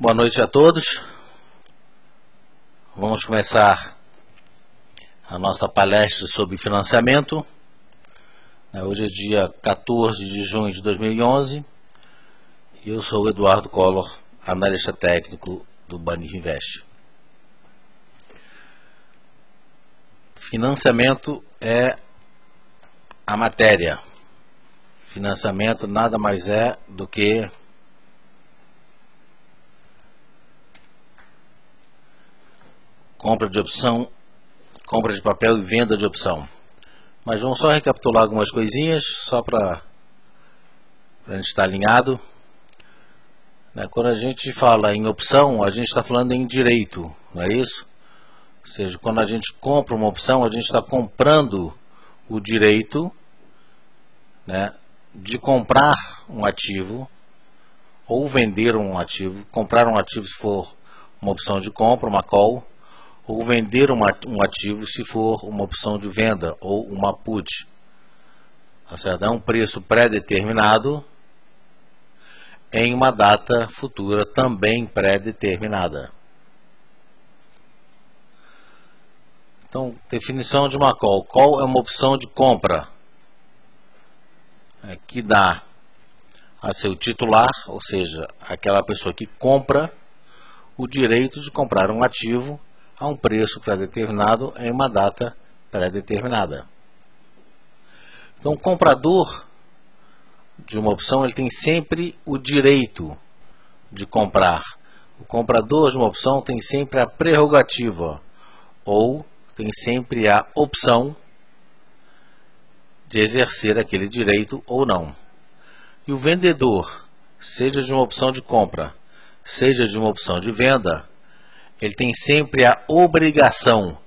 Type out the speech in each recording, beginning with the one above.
Boa noite a todos. Vamos começar a nossa palestra sobre financiamento. Hoje é dia 14 de junho de 2011 e eu sou o Eduardo Collor, analista técnico do Banif-Invest. Financiamento é a matéria. Financiamento nada mais é do que compra de opção, compra de papel e venda de opção. Mas vamos só recapitular algumas coisinhas, só para a gente estar alinhado. Quando a gente fala em opção, a gente está falando em direito, não é isso? Ou seja, quando a gente compra uma opção, a gente está comprando o direito, de comprar um ativo ou vender um ativo. Comprar um ativo se for uma opção de compra, uma call, ou vender um ativo se for uma opção de venda ou uma put. É um preço pré-determinado em uma data futura também pré-determinada. Então, definição de uma call. Call é uma opção de compra que dá a seu titular, ou seja, aquela pessoa que compra, o direito de comprar um ativo a um preço pré-determinado em uma data pré-determinada. Então, o comprador de uma opção, ele tem sempre o direito de comprar. O comprador de uma opção tem sempre a prerrogativa, ou tem sempre a opção de exercer aquele direito ou não. E o vendedor, seja de uma opção de compra, seja de uma opção de venda, ele tem sempre a obrigação.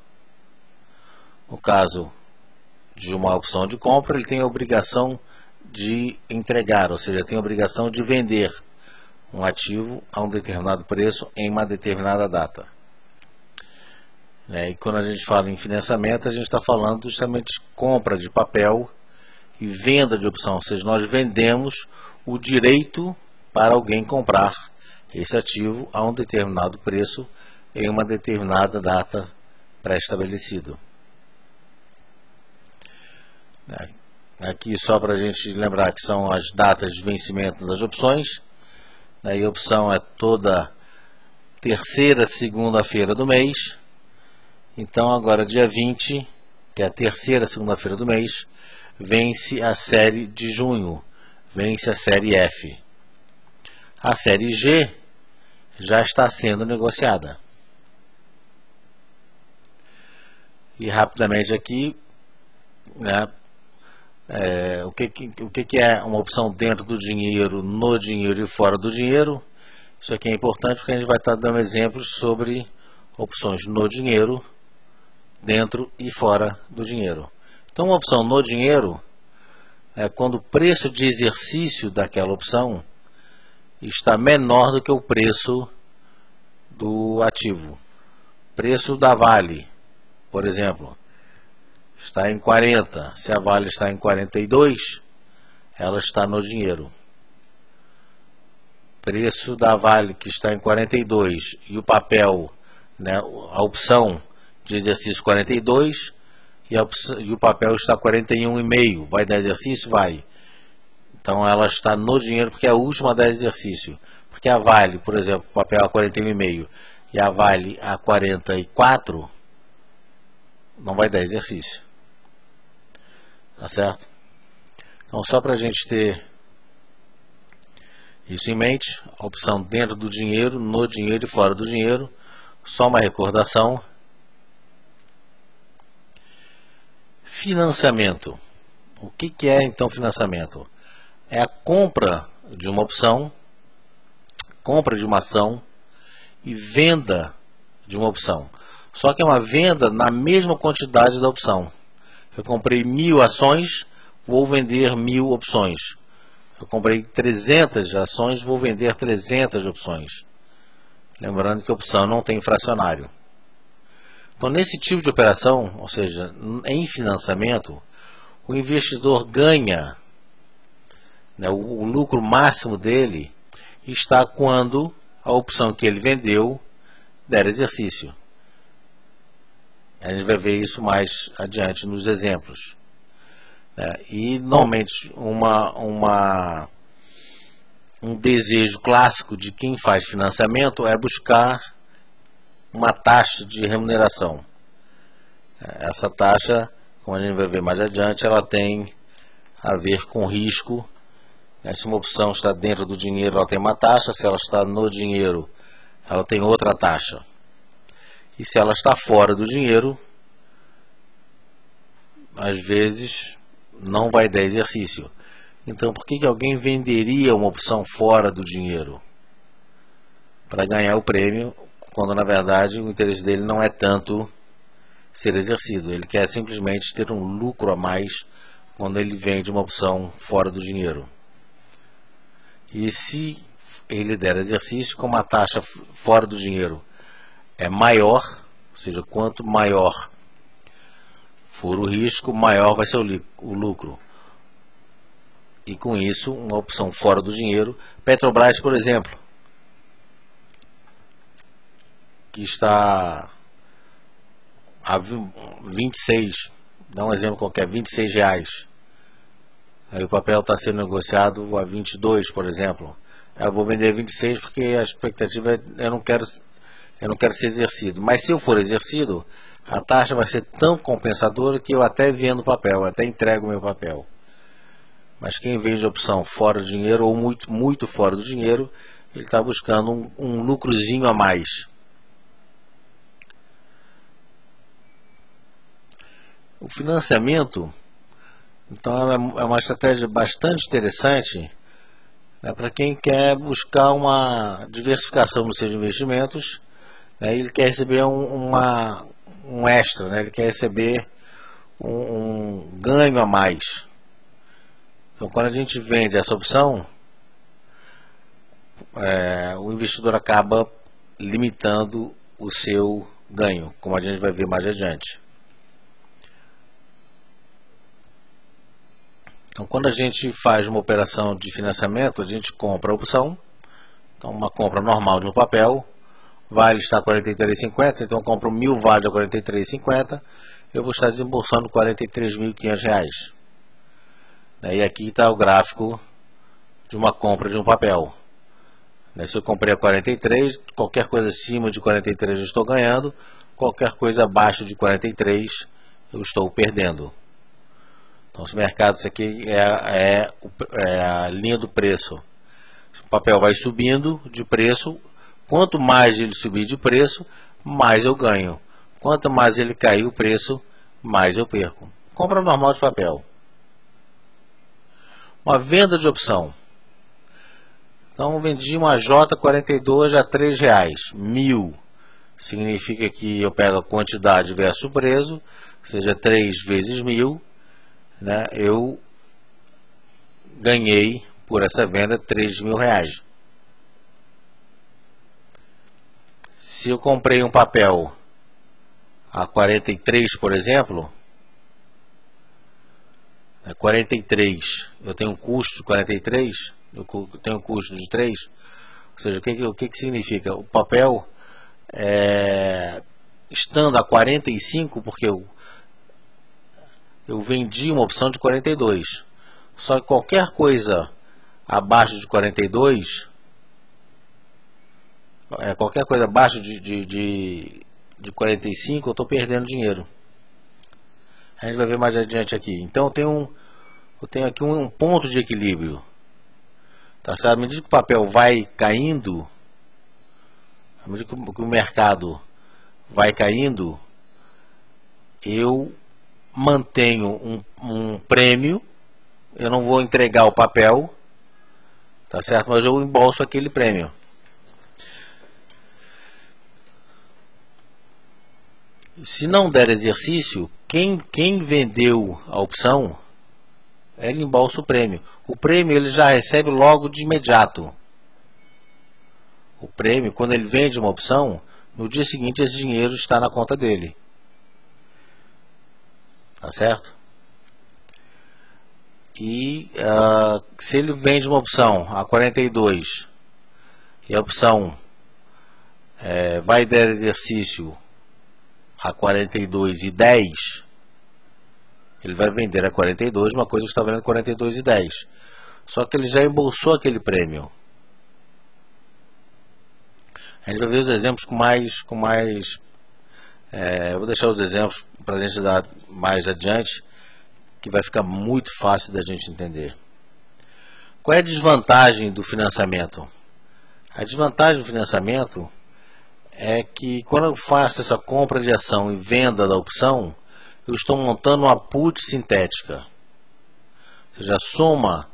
No caso de uma opção de compra, ele tem a obrigação de entregar, ou seja, tem a obrigação de vender um ativo a um determinado preço em uma determinada data. E quando a gente fala em financiamento, a gente está falando justamente de compra de papel e venda de opção, ou seja, nós vendemos o direito para alguém comprar esse ativo a um determinado preço em uma determinada data pré-estabelecido. Aqui só para a gente lembrar que são as datas de vencimento das opções. E a opção é toda terceira segunda-feira do mês. Então agora dia 20, que é a terceira segunda-feira do mês, vence a série de junho, vence a série F. A série G já está sendo negociada. E rapidamente aqui, o que é uma opção dentro do dinheiro, no dinheiro e fora do dinheiro. Isso aqui é importante porque a gente vai estar dando exemplos sobre opções no dinheiro, dentro e fora do dinheiro. Então, uma opção no dinheiro é quando o preço de exercício daquela opção está menor do que o preço do ativo. Preço da Vale, por exemplo, está em 40. Se a Vale está em 42, ela está no dinheiro. Preço da Vale que está em 42 e o papel, a opção de exercício 42 e o papel está 41,5. Vai dar exercício? Vai. Então ela está no dinheiro porque é a última a dar exercício. Porque a Vale, por exemplo, o papel a 41,5 e a Vale a 44, não vai dar exercício. Tá certo? Então, só para a gente ter isso em mente, a opção dentro do dinheiro, no dinheiro e fora do dinheiro. Só uma recordação. Financiamento. O que é então financiamento? É a compra de uma opção, compra de uma ação e venda de uma opção. Só que é uma venda na mesma quantidade da opção. Eu comprei 1000 ações, vou vender 1000 opções. Eu comprei 300 ações, vou vender 300 opções. Lembrando que a opção não tem fracionário. Então, nesse tipo de operação, ou seja, em financiamento, o investidor ganha, o lucro máximo dele está quando a opção que ele vendeu der exercício. A gente vai ver isso mais adiante nos exemplos. E normalmente um desejo clássico de quem faz financiamento é buscar uma taxa de remuneração. Essa taxa, como a gente vai ver mais adiante, ela tem a ver com risco. Se uma opção está dentro do dinheiro, ela tem uma taxa. Se ela está no dinheiro, ela tem outra taxa. E se ela está fora do dinheiro, às vezes não vai dar exercício. Então, por que alguém venderia uma opção fora do dinheiro? Para ganhar o prêmio, quando na verdade o interesse dele não é tanto ser exercido. Ele quer simplesmente ter um lucro a mais quando ele vende uma opção fora do dinheiro. E se ele der exercício, como a taxa fora do dinheiro é maior, ou seja, quanto maior for o risco, maior vai ser o lucro. E com isso, uma opção fora do dinheiro, Petrobras, por exemplo, que está a 26, dá um exemplo qualquer, R$26. Aí o papel está sendo negociado a 22, por exemplo. Eu vou vender 26 porque a expectativa é eu não quero ser exercido. Mas se eu for exercido, a taxa vai ser tão compensadora que eu até vendo o papel, até entrego o meu papel. Mas quem vende opção fora do dinheiro ou muito fora do dinheiro, ele está buscando um lucrozinho a mais. O financiamento, então, é uma estratégia bastante interessante, para quem quer buscar uma diversificação nos seus investimentos. Ele quer receber um extra, ele quer receber um ganho a mais. Então, quando a gente vende essa opção, o investidor acaba limitando o seu ganho, como a gente vai ver mais adiante. Então, quando a gente faz uma operação de financiamento, a gente compra a opção. Então, uma compra normal de um papel, vale está a R$ 43,50, então eu compro 1.000 vale a R$ 43,50, eu vou estar desembolsando R$ 43.500. E aqui está o gráfico de uma compra de um papel. Se eu comprei a 43, qualquer coisa acima de 43 eu estou ganhando, qualquer coisa abaixo de 43 eu estou perdendo. Então, esse mercado, isso aqui é a linha do preço. O papel vai subindo de preço. Quanto mais ele subir de preço, mais eu ganho. Quanto mais ele cair o preço, mais eu perco. Compra normal de papel. Uma venda de opção. Então, vendi uma J42 a R$ 3,00. 1.000 significa que eu pego a quantidade versus o preço, ou seja, 3 vezes 1.000. Eu ganhei por essa venda R$3.000. Se eu comprei um papel a 43, por exemplo, 43, eu tenho um custo de 43, eu tenho um custo de 3, ou seja, o que significa? O papel, estando a 45, porque eu vendi uma opção de 42, só que qualquer coisa abaixo de 42, qualquer coisa abaixo de 45, eu estou perdendo dinheiro. A gente vai ver mais adiante aqui. Então eu tenho aqui um ponto de equilíbrio. Tá certo? À medida que o papel vai caindo, à medida que o mercado vai caindo, eu mantenho um prêmio. Eu não vou entregar o papel, tá certo? Mas eu embolso aquele prêmio. Se não der exercício, quem vendeu a opção, ele embolsa o prêmio. O prêmio ele já recebe logo de imediato. O prêmio, quando ele vende uma opção, no dia seguinte esse dinheiro está na conta dele. Tá certo? E se ele vende uma opção a 42 e a opção vai dar exercício a 42,10, ele vai vender a 42, uma coisa que está vendendo 42,10. Só que ele já embolsou aquele prêmio. A gente vai ver os exemplos com mais eu vou deixar os exemplos para a gente dar mais adiante, que vai ficar muito fácil da gente entender. Qual é a desvantagem do financiamento? A desvantagem do financiamento é que quando eu faço essa compra de ação e venda da opção, eu estou montando uma put sintética. Ou seja, a soma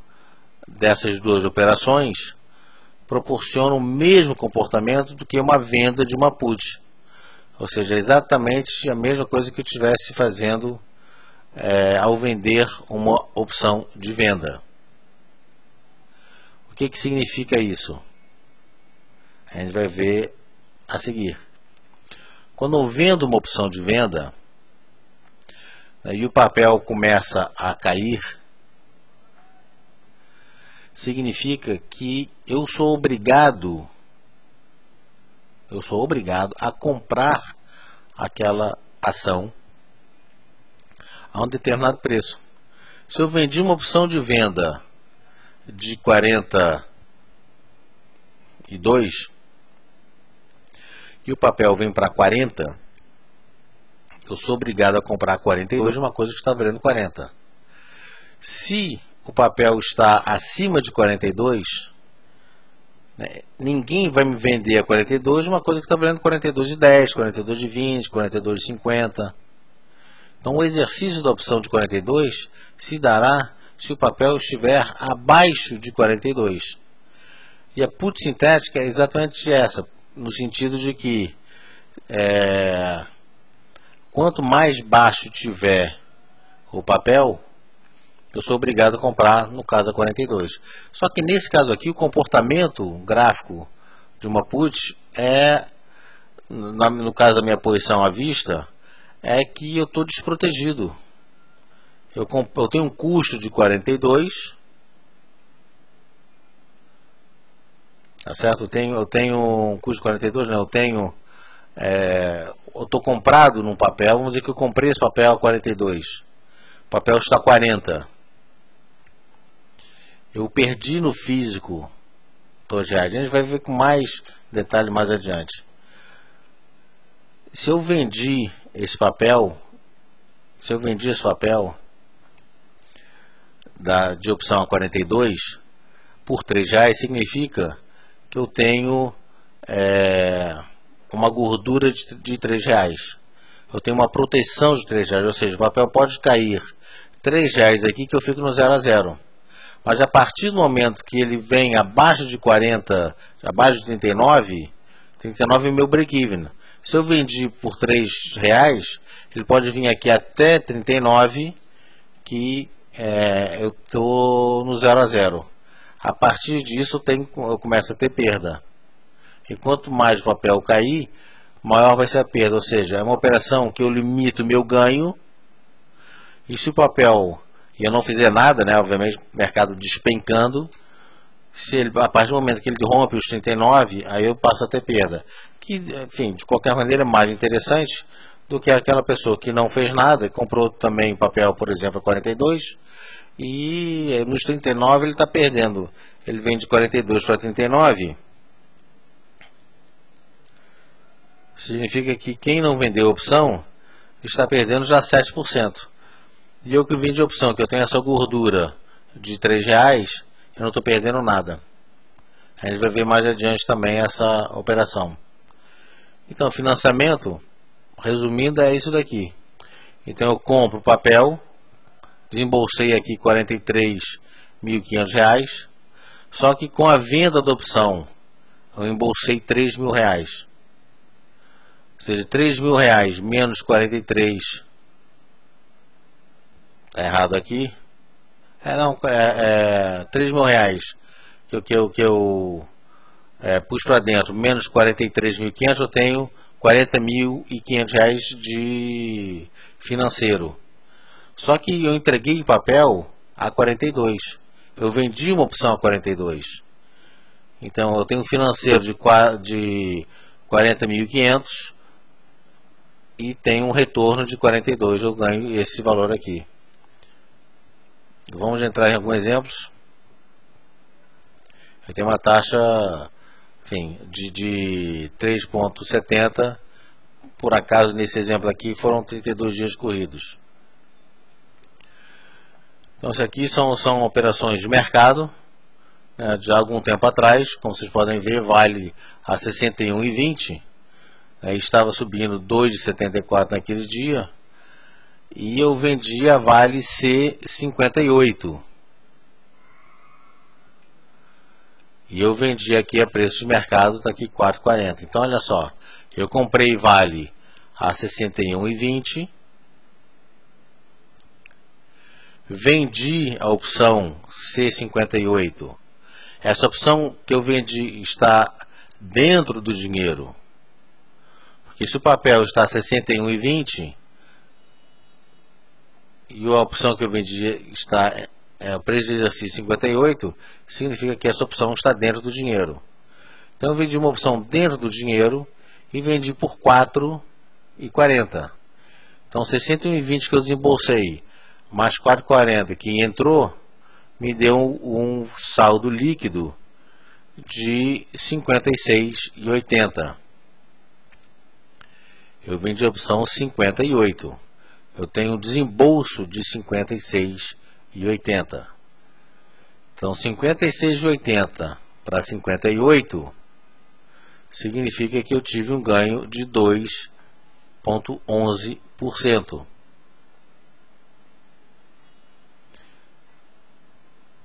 dessas duas operações proporciona o mesmo comportamento do que uma venda de uma put. Ou seja, exatamente a mesma coisa que eu estivesse fazendo ao vender uma opção de venda. O que significa isso? A gente vai ver a seguir. Quando eu vendo uma opção de venda e o papel começa a cair, significa que eu sou obrigado a comprar aquela ação a um determinado preço. Se eu vendi uma opção de venda de 42 e o papel vem para 40, eu sou obrigado a comprar 42 de uma coisa que está valendo 40. Se o papel está acima de 42, ninguém vai me vender a 42 uma coisa que está valendo 42,10, 42,20, 42,50. Então o exercício da opção de 42 se dará se o papel estiver abaixo de 42. E a put sintética é exatamente essa, no sentido de que quanto mais baixo tiver o papel, eu sou obrigado a comprar, no caso, a 42. Só que nesse caso aqui, o comportamento gráfico de uma put no caso da minha posição à vista, é que eu estou desprotegido. Eu tenho um custo de 42, tá certo? Eu tenho um custo de 42, né? Eu estou comprado num papel, vamos dizer que eu comprei esse papel a 42. O papel está a 40. Eu perdi no físico R$2. A gente vai ver com mais detalhe mais adiante. Se eu vendi esse papel, de opção a 42 por R$3, significa que eu tenho uma gordura de R$3. Eu tenho uma proteção de R$3, ou seja, o papel pode cair R$3 aqui que eu fico no 0 a 0. Mas a partir do momento que ele vem abaixo de 40, abaixo de 39 é meu break-even. Se eu vendi por R$3, ele pode vir aqui até 39, que eu estou no 0 a 0. A partir disso eu começo a ter perda. E quanto mais o papel cair, maior vai ser a perda. Ou seja, é uma operação que eu limito o meu ganho. E se o papel, e eu não fizer nada, né, obviamente, o mercado despencando, a partir do momento que ele rompe os 39, aí eu passo a ter perda. Que, enfim, de qualquer maneira é mais interessante do que aquela pessoa que não fez nada, comprou também papel, por exemplo, a 42, e nos 39 ele está perdendo. Ele vem de 42 para 39, significa que quem não vendeu a opção está perdendo já 7%. E eu que vendi a opção, que eu tenho essa gordura de R$3, eu não estou perdendo nada. A gente vai ver mais adiante também essa operação. Então, financiamento, resumindo, é isso daqui. Então eu compro papel, desembolsei aqui R$43.500, só que com a venda da opção eu embolsei R$3.000. Ou seja, R$3.000 menos 43, tá errado aqui. R$3.000 que eu pus para dentro, menos 43.500, eu tenho R$40.500 de financeiro. Só que eu entreguei o papel a 42. Eu vendi uma opção a 42. Então eu tenho um financeiro de 40.500 e tem um retorno de 42, eu ganho esse valor aqui. Vamos entrar em alguns exemplos. Eu tenho uma taxa, enfim, de 3,70. Por acaso, nesse exemplo aqui, foram 32 dias corridos. Então, isso aqui são operações de mercado, né, de algum tempo atrás. Como vocês podem ver, vale a 61,20. Estava subindo 2,74 naquele dia. E eu vendi a Vale C58. E eu vendi aqui a preço de mercado, está aqui 4,40. Então olha só, eu comprei Vale a 61,20. Vendi a opção C58. Essa opção que eu vendi está dentro do dinheiro. Porque se o papel está a 61,20 e a opção que eu vendi está o preço de exercício 58, significa que essa opção está dentro do dinheiro. Então eu vendi uma opção dentro do dinheiro e vendi por 4,40. Então 61,20 que eu desembolsei mais 4,40 que entrou, me deu um saldo líquido de 56,80. Eu vendi a opção 58. Eu tenho um desembolso de 56,80. Então 56,80 para 58 significa que eu tive um ganho de 2,11%.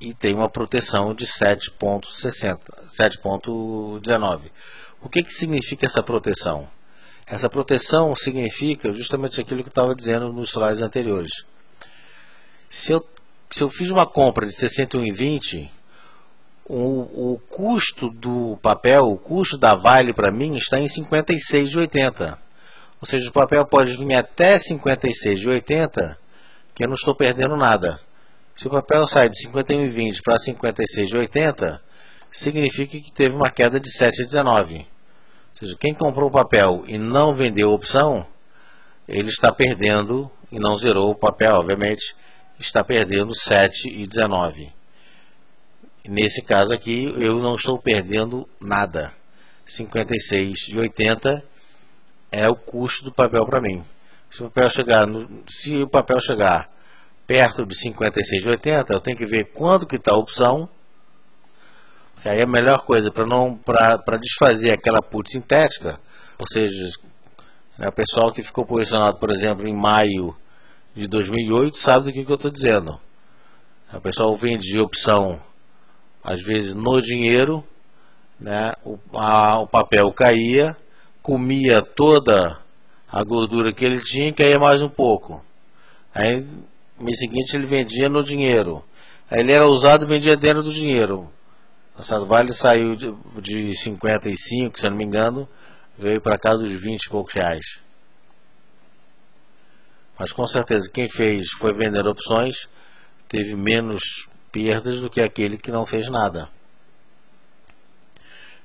E tem uma proteção de 7,19. O que significa essa proteção? Essa proteção significa justamente aquilo que eu estava dizendo nos slides anteriores. Se eu fiz uma compra de 61,20, o custo do papel, o custo da Vale para mim está em 56,80. Ou seja, o papel pode vir até 56,80, que eu não estou perdendo nada. Se o papel sai de 51,20 para 56,80, significa que teve uma queda de 7,19. Ou seja, quem comprou o papel e não vendeu a opção, ele está perdendo, e não zerou o papel, obviamente, está perdendo 7,19. Nesse caso aqui, eu não estou perdendo nada. 56,80 é o custo do papel para mim. Se o papel chegar perto de 56,80, eu tenho que ver quanto que está a opção. Aí a melhor coisa para desfazer aquela put sintética, ou seja, o pessoal que ficou posicionado, por exemplo, em maio de 2008 sabe do que eu estou dizendo. O pessoal vendia opção às vezes no dinheiro, né? O papel caía, comia toda a gordura que ele tinha e caía mais um pouco. Aí no mês seguinte ele vendia no dinheiro. Aí ele era usado e vendia dentro do dinheiro. Essa Vale saiu de 55, se eu não me engano, veio para cá dos 20 e poucos reais. Mas com certeza quem foi vender opções teve menos perdas do que aquele que não fez nada.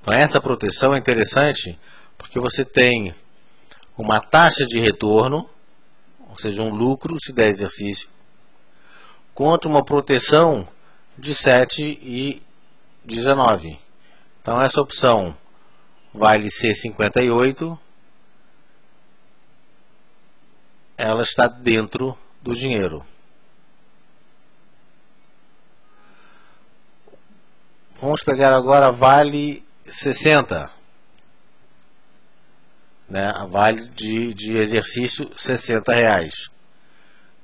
Então essa proteção é interessante porque você tem uma taxa de retorno, ou seja, um lucro se der exercício, contra uma proteção de 7,19. Então essa opção vale C58, ela está dentro do dinheiro. Vamos pegar agora a Vale 60, né? A Vale de exercício R$60.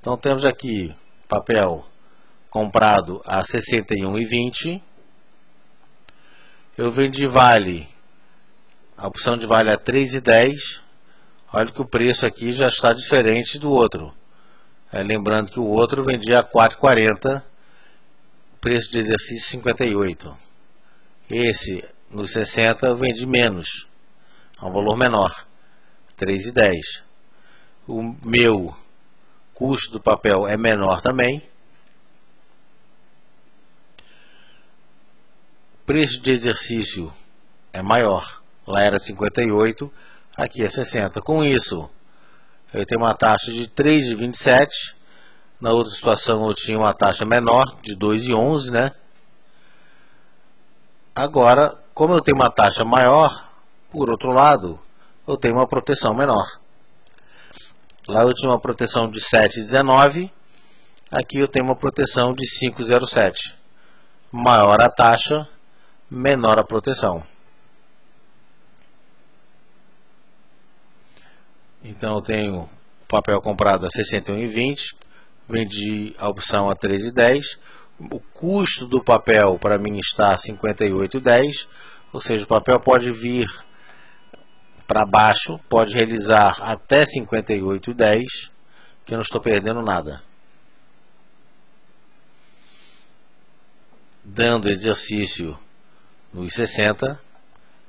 Então temos aqui papel comprado a 61,20. Eu vendi Vale, a opção de Vale a 3,10. Olha que o preço aqui já está diferente do outro. Lembrando que o outro vendia a 4,40, preço de exercício 58. Esse no 60 eu vendi menos, a um valor menor, 3,10. O meu custo do papel é menor também. O preço de exercício é maior, Lá era 58, aqui é 60. Com isso, eu tenho uma taxa de 3,27. Na outra situação eu tinha uma taxa menor, de 2,11, né? Agora, como eu tenho uma taxa maior, por outro lado, eu tenho uma proteção menor. Lá eu tinha uma proteção de 7,19, aqui eu tenho uma proteção de 5,07. Maior a taxa, menor a proteção. Então eu tenho papel comprado a 61,20, vendi a opção a 13,10. O custo do papel para mim está a 58,10, ou seja, o papel pode vir para baixo, pode realizar até 58,10, que eu não estou perdendo nada. Dando exercício nos 60,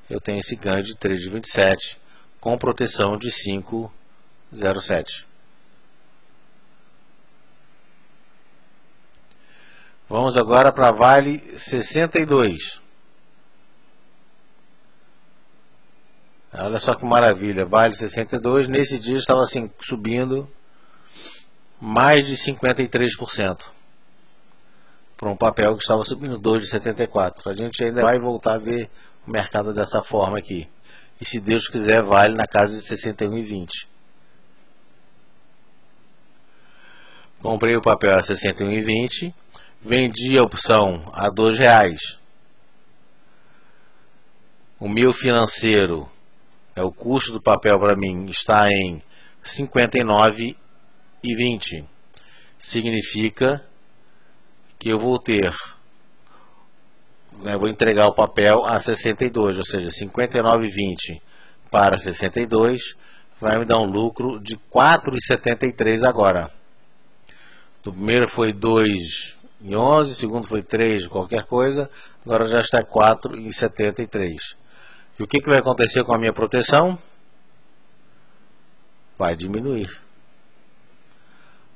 eu tenho esse ganho de 3,27 com proteção de 5,07. Vamos agora para Vale 62. Olha só que maravilha, Vale 62, nesse dia estava assim, subindo mais de 53%. Para um papel que estava subindo 2,74. A gente ainda vai voltar a ver o mercado dessa forma aqui. E se Deus quiser, Vale na casa de 61,20. Comprei o papel a 61,20. Vendi a opção a R$2. O meu financeiro, o custo do papel para mim está em 59,20. Significa que eu vou ter, vou entregar o papel a 62, ou seja, 59,20 para 62 vai me dar um lucro de 4,73 agora. O primeiro foi 2,11, o segundo foi 3, qualquer coisa, agora já está 4,73. E o que vai acontecer com a minha proteção? Vai diminuir.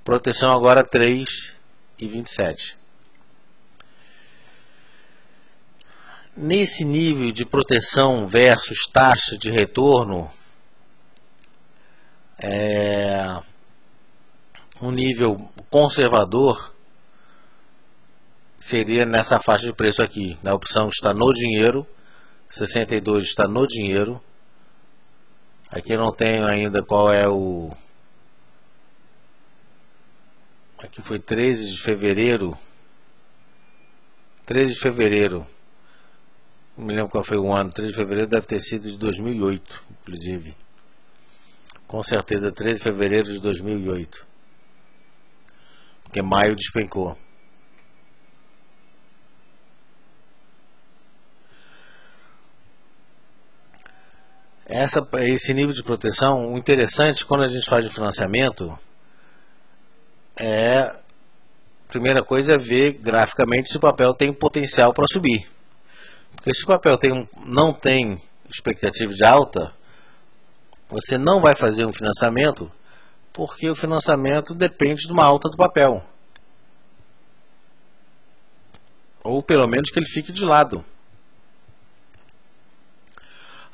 Proteção agora 3,27. Nesse nível de proteção versus taxa de retorno, um nível conservador seria nessa faixa de preço aqui. Na opção está no dinheiro, 62 está no dinheiro. Aqui eu não tenho ainda qual é o... Aqui foi 13 de fevereiro. 13 de fevereiro. Não me lembro qual foi o ano. 13 de fevereiro deve ter sido de 2008, inclusive. Com certeza 13 de fevereiro de 2008. Porque maio despencou. Esse nível de proteção, o interessante quando a gente faz o financiamento a primeira coisa é ver graficamente se o papel tem potencial para subir. Porque se o papel não tem expectativa de alta, você não vai fazer um financiamento, porque o financiamento depende de uma alta do papel. Ou pelo menos que ele fique de lado.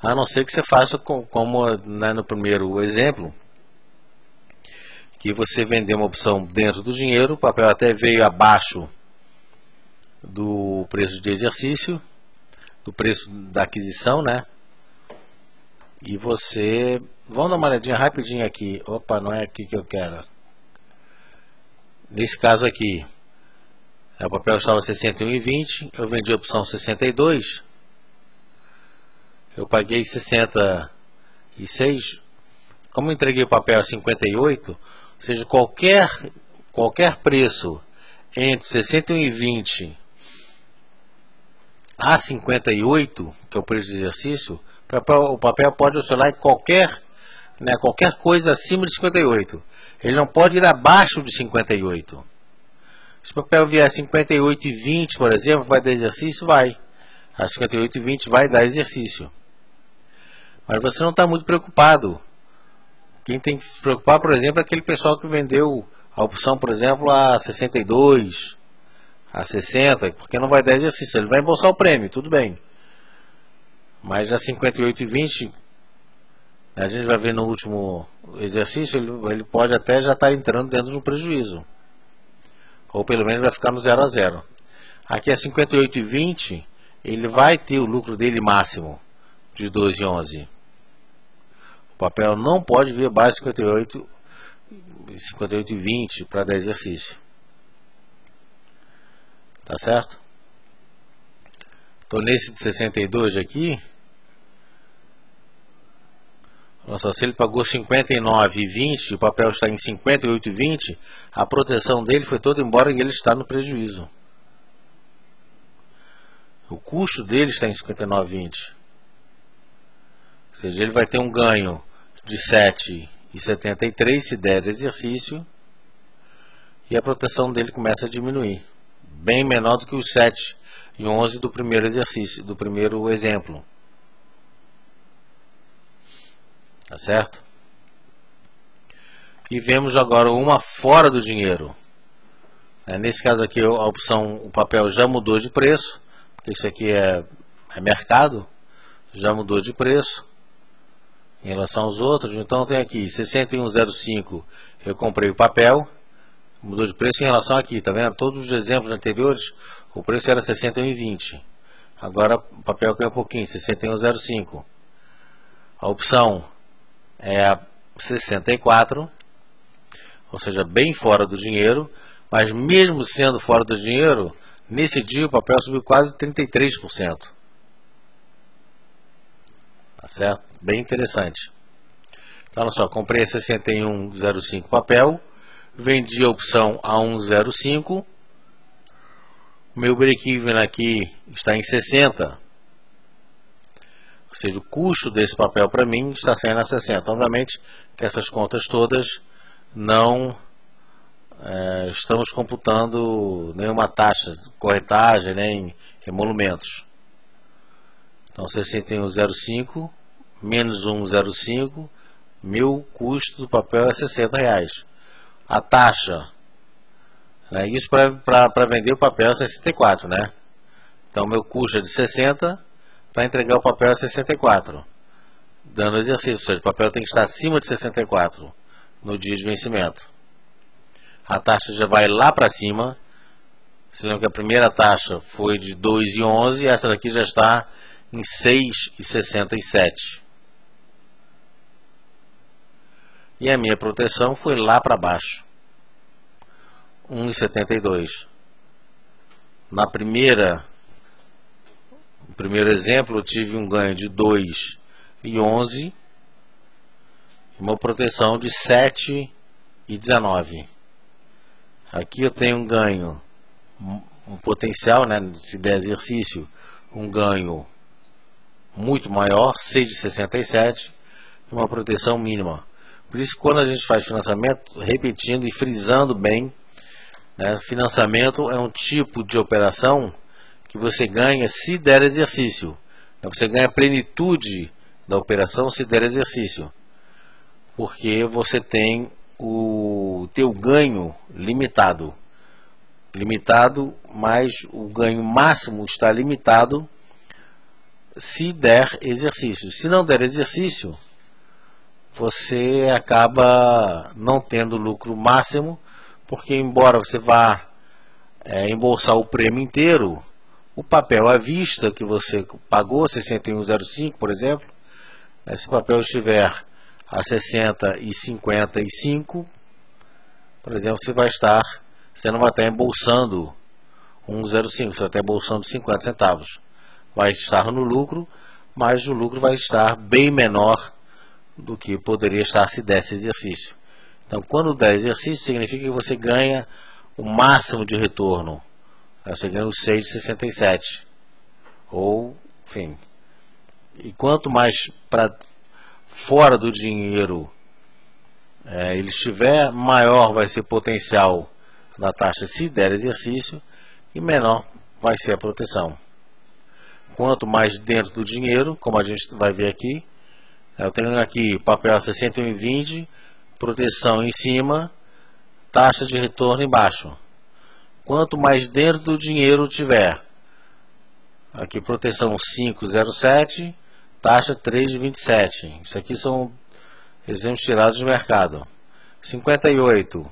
A não ser que você faça como no primeiro exemplo, que você vendeu uma opção dentro do dinheiro, o papel até veio abaixo do preço de exercício, do preço da aquisição, né? E você... Vamos dar uma olhadinha rapidinho aqui. Opa, não é aqui que eu quero. Nesse caso aqui, o papel estava 61,20, eu vendi a opção 62, eu paguei 66. Como eu entreguei o papel a 58, ou seja, qualquer preço entre 61,20 a 58, que é o preço de exercício, o papel pode oscilar em qualquer coisa acima de 58. Ele não pode ir abaixo de 58. Se o papel vier a 58,20, por exemplo, vai dar exercício? Vai. A 58,20 vai dar exercício. Mas você não está muito preocupado. Quem tem que se preocupar, por exemplo, é aquele pessoal que vendeu a opção, por exemplo, a 62, a 60, porque não vai dar exercício. Ele vai embolsar o prêmio, tudo bem. Mas a 58,20, a gente vai ver no último exercício, ele pode até já estar entrando dentro do prejuízo. Ou pelo menos vai ficar no 0 a 0. Aqui a 58,20, ele vai ter o lucro dele máximo de 12,11. O papel não pode vir abaixo de 58,20 para 10 exercícios. Tá certo? Então nesse de 62 aqui, olha só, se ele pagou 59,20 e o papel está em 58,20, a proteção dele foi toda embora e ele está no prejuízo. O custo dele está em 59,20. Ou seja, ele vai ter um ganho de 7,73 se der exercício, e a proteção dele começa a diminuir, bem menor do que os 7,11 do primeiro exercício, do primeiro exemplo. Tá certo? E vemos agora uma fora do dinheiro. Nesse caso aqui a opção, o papel já mudou de preço, porque isso aqui é mercado, já mudou de preço em relação aos outros. Então tem aqui 61,05, eu comprei o papel, mudou de preço em relação aqui, tá vendo? Todos os exemplos anteriores o preço era 61,20, agora o papel caiu um pouquinho, 61,05. A opção é a 64, ou seja, bem fora do dinheiro, mas mesmo sendo fora do dinheiro, nesse dia o papel subiu quase 33%. Tá certo? Bem interessante. Então olha só, comprei a 61,05 papel, vendi a opção a 1,05, meu break-even aqui está em 60. Ou seja, o custo desse papel para mim está saindo a 60. Obviamente que essas contas todas não estamos computando nenhuma taxa de corretagem, nem emolumentos. Então 61,05 menos 1,05, meu custo do papel é R$60. A taxa, isso para vender o papel é 64, né? Então meu custo é de 60, para entregar o papel é 64, dando exercício, ou seja, o papel tem que estar acima de 64 no dia de vencimento. A taxa já vai lá para cima. Você lembra que a primeira taxa foi de 2,11 e essa daqui já está em 6,67. E a minha proteção foi lá para baixo, 1,72. No primeiro exemplo eu tive um ganho de 2,11 e uma proteção de 7,19. Aqui eu tenho um ganho, um potencial, se der exercício, um ganho muito maior, 6,67, e uma proteção mínima. Por isso, quando a gente faz financiamento, repetindo e frisando bem, financiamento é um tipo de operação que você ganha se der exercício. Você ganha a plenitude da operação se der exercício, porque você tem o teu ganho limitado, mas o ganho máximo está limitado se der exercício. Se não der exercício, você acaba não tendo lucro máximo, porque embora você vá embolsar o prêmio inteiro, o papel à vista que você pagou, 61,05 por exemplo, se o papel estiver a 60,55, por exemplo, você não vai estar embolsando 1,05, você vai estar embolsando 50 centavos. Vai estar no lucro, mas o lucro vai estar bem menor do que poderia estar se desse exercício. Então, quando der exercício, significa que você ganha o máximo de retorno. Você ganha os 6,67. Ou, enfim. E quanto mais para fora do dinheiro ele estiver, maior vai ser o potencial da taxa se der exercício e menor vai ser a proteção. Quanto mais dentro do dinheiro, como a gente vai ver aqui, eu tenho aqui papel 61,20, proteção em cima, taxa de retorno embaixo. Quanto mais dentro do dinheiro tiver, aqui proteção 5,07, taxa 3,27. Isso aqui são exemplos tirados do mercado. 58,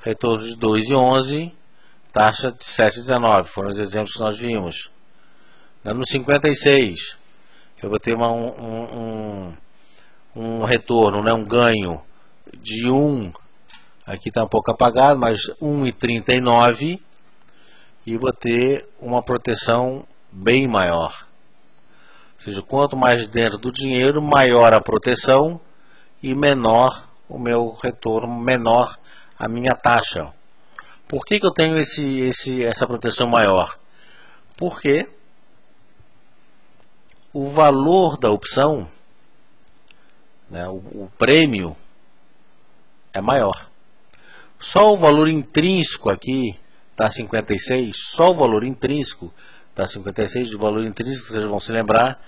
retorno de 2,11, taxa de 7,19. Foram os exemplos que nós vimos. No 56, eu vou ter um retorno, né, um ganho de 1, aqui está um pouco apagado, mas 1,39, e vou ter uma proteção bem maior. Ou seja, quanto mais dentro do dinheiro, maior a proteção e menor o meu retorno, menor a minha taxa. Por que eu tenho essa proteção maior? Porque o valor da opção, né, o prêmio, é maior. Só o valor intrínseco aqui está 56, só o valor intrínseco está 56, de valor intrínseco, vocês vão se lembrar,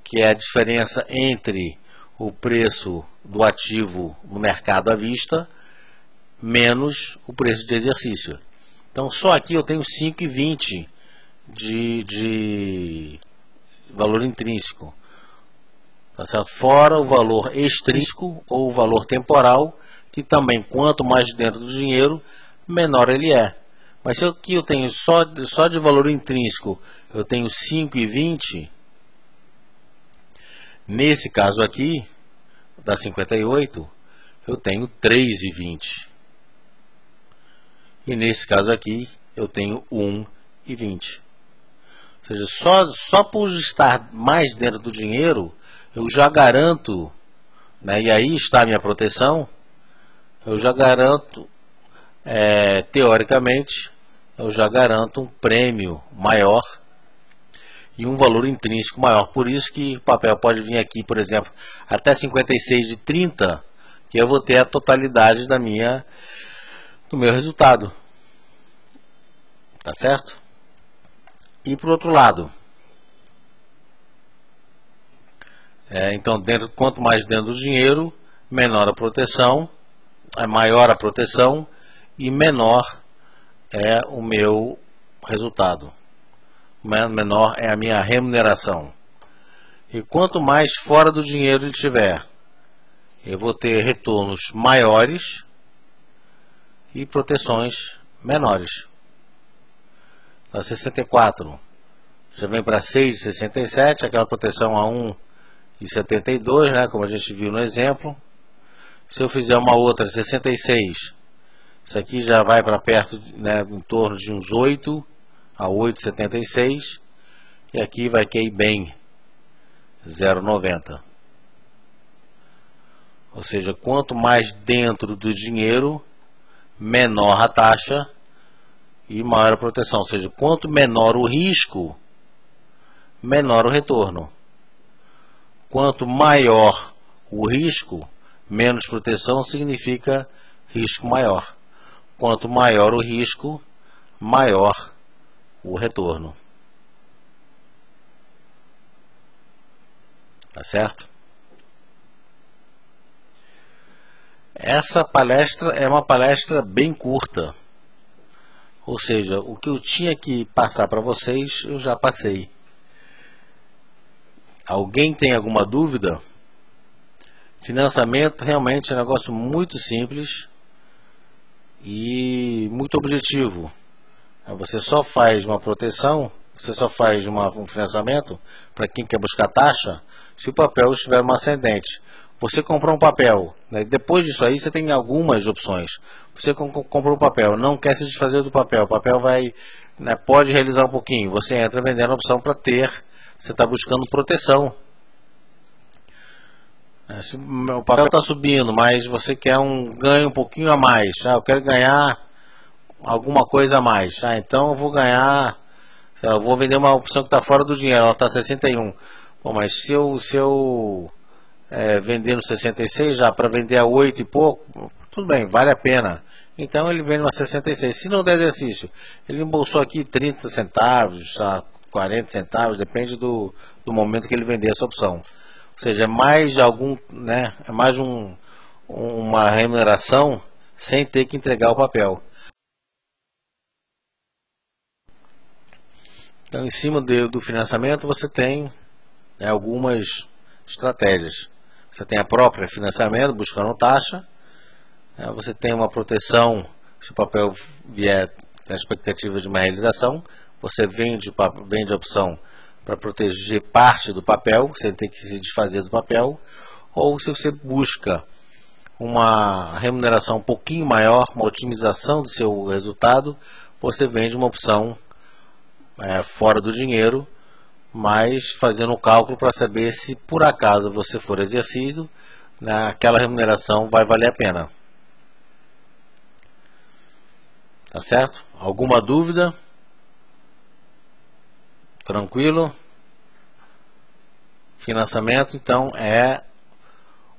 que é a diferença entre o preço do ativo no mercado à vista menos o preço de exercício. Então só aqui eu tenho 5,20 de valor intrínseco, tá certo? Fora o valor extrínseco ou o valor temporal, que também, quanto mais dentro do dinheiro, menor ele é. Mas se aqui eu tenho só de valor intrínseco, eu tenho 5,20, nesse caso aqui, da 58, eu tenho 3,20. E nesse caso aqui, eu tenho 1,20. Ou seja, só por estar mais dentro do dinheiro, eu já garanto, né, e aí está a minha proteção, eu já garanto, teoricamente, eu já garanto um prêmio maior e um valor intrínseco maior. Por isso que o papel pode vir aqui, por exemplo, até 56 de 30, que eu vou ter a totalidade do meu resultado. Tá certo? E por outro lado, então quanto mais dentro do dinheiro, menor a proteção, maior a proteção e menor é o meu resultado, menor é a minha remuneração. E quanto mais fora do dinheiro ele estiver, eu vou ter retornos maiores e proteções menores. Então, 64 já vem para 6,67, aquela proteção a 1,72, né, como a gente viu no exemplo. Se eu fizer uma outra 66, isso aqui já vai para perto, né, em torno de uns 8 a 8,76, e aqui vai cair bem 0,90. Ou seja, quanto mais dentro do dinheiro, menor a taxa e maior a proteção. Ou seja, quanto menor o risco, menor o retorno. Quanto maior o risco, menos proteção significa risco maior. Quanto maior o risco, maior o retorno. Tá certo? Essa palestra é uma palestra bem curta. Ou seja, o que eu tinha que passar para vocês, eu já passei. Alguém tem alguma dúvida? Financiamento realmente é um negócio muito simples e muito objetivo. Você só faz uma proteção, você só faz um financiamento para quem quer buscar taxa se o papel estiver uma ascendente. Você comprou um papel, né? Depois disso aí você tem algumas opções. Você comprou um papel, não quer se desfazer do papel, o papel vai, né, pode realizar um pouquinho. Você entra vendendo a opção para ter, você está buscando proteção. Se o papel está subindo, mas você quer um ganho um pouquinho a mais. Eu quero ganhar alguma coisa a mais. Então eu vou ganhar, eu vou vender uma opção que está fora do dinheiro, ela está 61. Bom, mas se eu vender no 66 já para vender a 8 e pouco, tudo bem, vale a pena. Então ele vende uma 66. Se não der exercício, ele embolsou aqui 30 centavos, 40 centavos, depende do momento que ele vender essa opção. Ou seja, é mais né, é mais uma remuneração sem ter que entregar o papel. Então, em cima do financiamento você tem, né, algumas estratégias. Você tem a própria financiamento, buscando taxa, você tem uma proteção, se o papel vier na expectativa de uma realização, você vende a opção para proteger parte do papel, você tem que se desfazer do papel, ou se você busca uma remuneração um pouquinho maior, uma otimização do seu resultado, você vende uma opção fora do dinheiro, mas fazendo um cálculo para saber se por acaso você for exercido, aquela remuneração vai valer a pena. Tá certo? Alguma dúvida? Tranquilo? Financiamento, então, é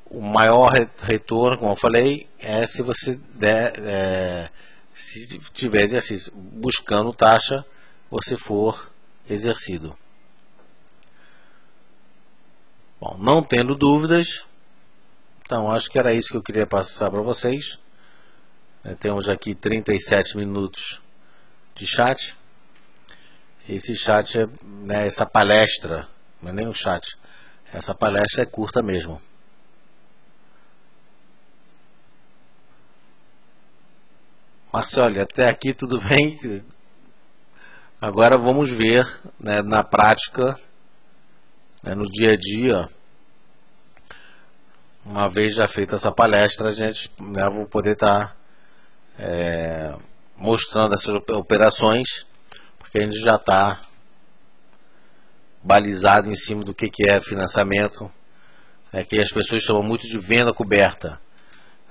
o maior retorno, como eu falei, se você se tiver exercício, buscando taxa, você for exercido. Bom, não tendo dúvidas, então acho que era isso que eu queria passar para vocês. Temos aqui 37 minutos de chat. Esse chat essa palestra, não é nem um chat, essa palestra é curta mesmo. Marcelo, até aqui tudo bem? Agora vamos ver na prática, no dia a dia. Uma vez já feita essa palestra, a gente vou poder estar mostrando essas operações, porque a gente já está balizado em cima do que é financiamento, que as pessoas chamam muito de venda coberta,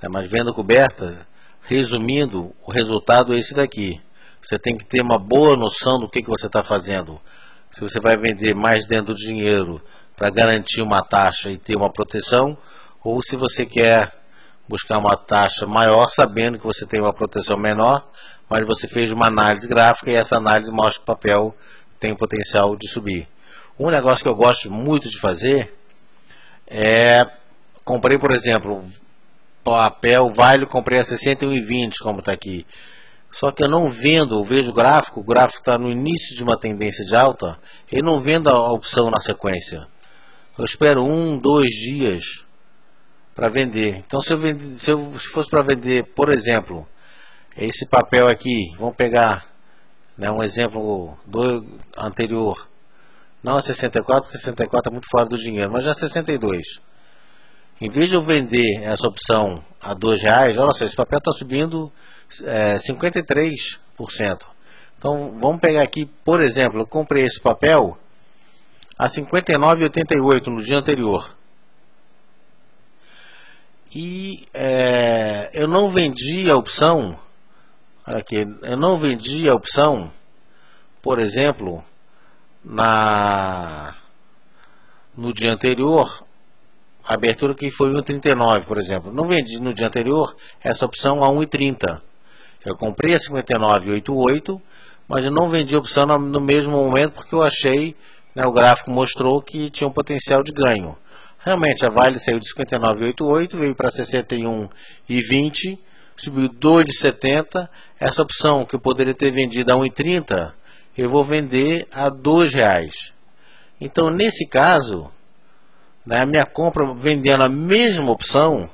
mas venda coberta, resumindo, o resultado é esse daqui. Você tem que ter uma boa noção do que você está fazendo. Se você vai vender mais dentro do dinheiro para garantir uma taxa e ter uma proteção, ou se você quer buscar uma taxa maior sabendo que você tem uma proteção menor, mas você fez uma análise gráfica e essa análise mostra que o papel tem potencial de subir. Um negócio que eu gosto muito de fazer comprei, por exemplo, papel Vale, comprei a 61,20, como está aqui. Só que eu não vendo, eu vejo o gráfico está no início de uma tendência de alta, eu não vendo a opção na sequência. Eu espero 1, 2 dias para vender. Então se eu fosse para vender, por exemplo, esse papel aqui, vamos pegar um exemplo anterior, não a 64, porque a 64 é muito fora do dinheiro, mas já a 62. Em vez de eu vender essa opção a R$2, olha só, esse papel está subindo 53%. Então vamos pegar aqui, por exemplo, eu comprei esse papel a 59,88 no dia anterior. E eu não vendi a opção, olha aqui, eu não vendi a opção, por exemplo, no dia anterior, a abertura que foi 1,39, por exemplo. Não vendi no dia anterior essa opção a 1,30. Eu comprei a 59,88, mas eu não vendi a opção no mesmo momento porque eu achei, o gráfico mostrou que tinha um potencial de ganho. Realmente a Vale saiu de 59,88, veio para 61,20, subiu 2,70. Essa opção que eu poderia ter vendido a 1,30, eu vou vender a R$2. Então nesse caso, a minha compra vendendo a mesma opção,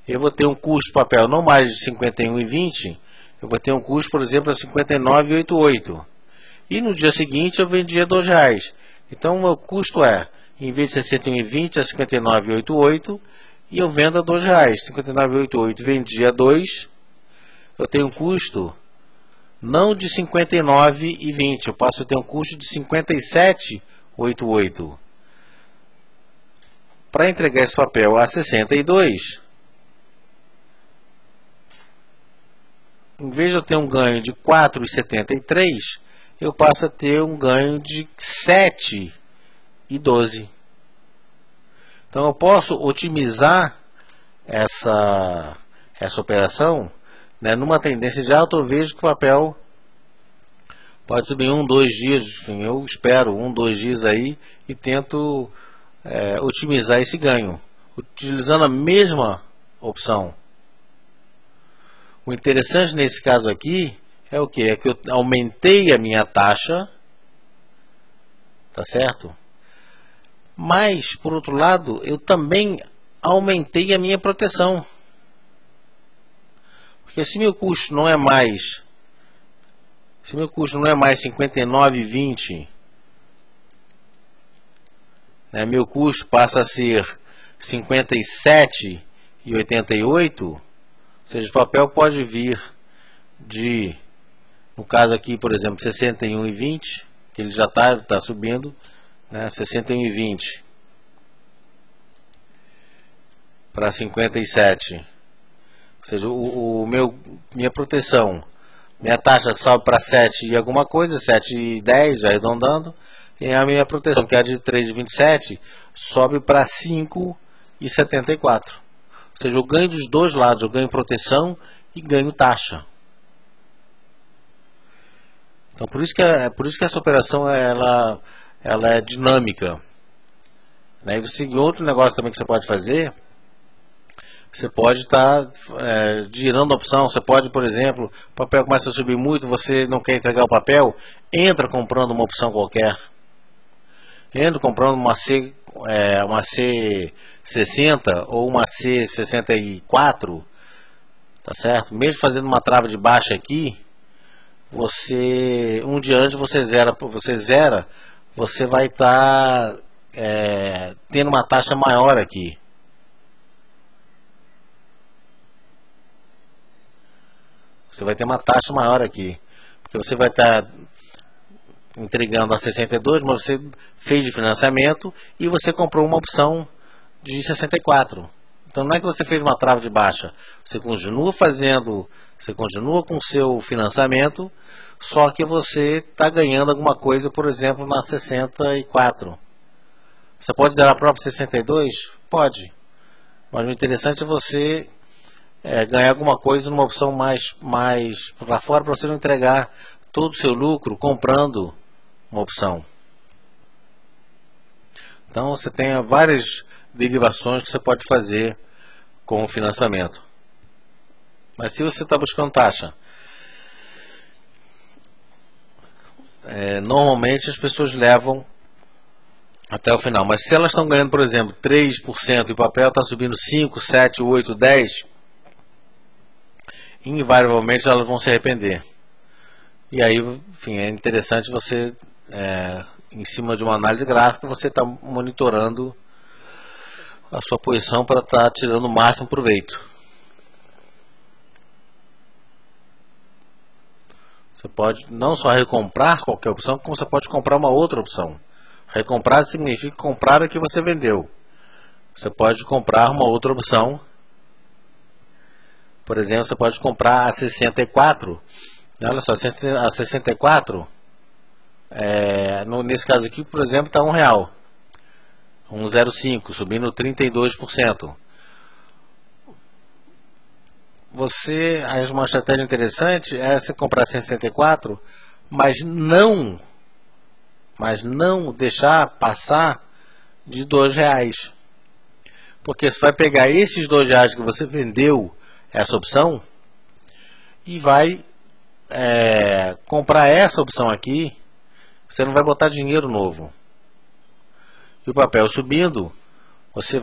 eu vou ter um custo de papel não mais de 51,20, eu vou ter um custo, por exemplo, a 59,88. E no dia seguinte eu vendi a R$2. Então o meu custo em vez de 61,20 a 59,88, e eu vendo a R$2. 59,88 vendi a 2, eu tenho um custo não de 59,20, eu passo a ter um custo de 57,88. Para entregar esse papel a 62, em vez de eu ter um ganho de 4,73, eu passo a ter um ganho de 7,12. Então eu posso otimizar essa operação, numa tendência de alta. Eu vejo que o papel pode subir 1, 2 dias, enfim, eu espero 1, 2 dias aí e tento otimizar esse ganho, utilizando a mesma opção. O interessante nesse caso aqui é o que? É que eu aumentei a minha taxa tá certo? Mas, por outro lado, eu também aumentei a minha proteção. Porque se meu custo não é mais 59,20, né, meu custo passa a ser 57,88, ou seja, o papel pode vir de, no caso aqui, por exemplo, 61,20, que ele já está subindo, né, 61,20 para 57, ou seja, minha proteção, minha taxa sobe para 7 e alguma coisa, 7,10, arredondando, e a minha proteção, que é de 3,27, sobe para 5,74. Ou seja, eu ganho dos dois lados, eu ganho proteção e ganho taxa. Então, por isso que essa operação ela é dinâmica. Né? E outro negócio também que você pode fazer, você pode estar girando a opção. Você pode, por exemplo, o papel começa a subir muito, você não quer entregar o papel, entra comprando uma opção qualquer. Entra comprando uma C60 ou uma C64, tá certo? Mesmo fazendo uma trava de baixa aqui, um dia antes você vai estar tendo uma taxa maior aqui. Você vai ter uma taxa maior aqui, porque você vai estar entregando a 62, mas você fez de financiamento e você comprou uma opção de 64. Então não é que você fez uma trava de baixa, você continua com o seu financiamento, só que você está ganhando alguma coisa, por exemplo, na 64. Você pode zerar a própria 62? Pode. Mas o interessante é você ganhar alguma coisa numa opção mais para fora, para você não entregar todo o seu lucro comprando uma opção. Então você tem várias derivações que você pode fazer com o financiamento. Mas se você está buscando taxa, normalmente as pessoas levam até o final. Mas se elas estão ganhando, por exemplo, 3% e o papel está subindo 5, 7, 8, 10, invariavelmente elas vão se arrepender. E aí, enfim, é interessante você, em cima de uma análise gráfica, você está monitorando a sua posição para estar tirando o máximo proveito. Você pode não só recomprar qualquer opção, como você pode comprar uma outra opção. Recomprar significa comprar a que você vendeu. Você pode comprar uma outra opção. Por exemplo, você pode comprar a 64. Olha só, a 64, nesse caso aqui, por exemplo, está R$1. 1,05, subindo 32%. Uma estratégia interessante é você comprar 64, mas não deixar passar de R$2. Porque você vai pegar esses R$2 que você vendeu essa opção e vai comprar essa opção aqui. Você não vai botar dinheiro novo. E o papel subindo, você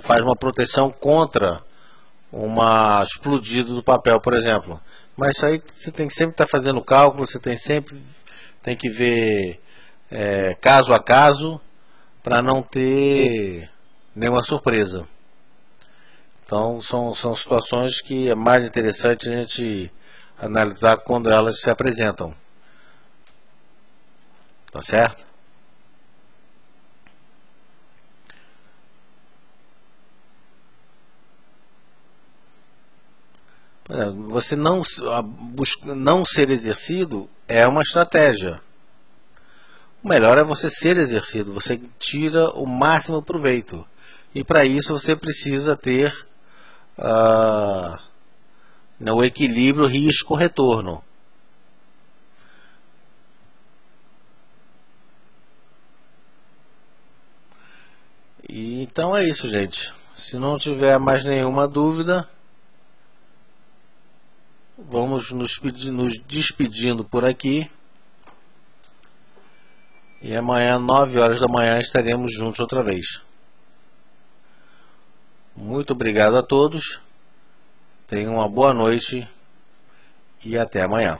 faz uma proteção contra uma explodida do papel, por exemplo. Mas isso aí você tem que sempre estar fazendo cálculo, você tem que ver caso a caso para não ter nenhuma surpresa. Então são situações que é mais interessante a gente analisar quando elas se apresentam. Tá certo? Você não ser exercido é uma estratégia. O melhor é você ser exercido. Você tira o máximo proveito. E para isso você precisa ter o equilíbrio risco-retorno. E então é isso, gente. Se não tiver mais nenhuma dúvida, vamos nos despedindo por aqui. E amanhã, 9 horas da manhã, estaremos juntos outra vez. Muito obrigado a todos. Tenham uma boa noite e até amanhã.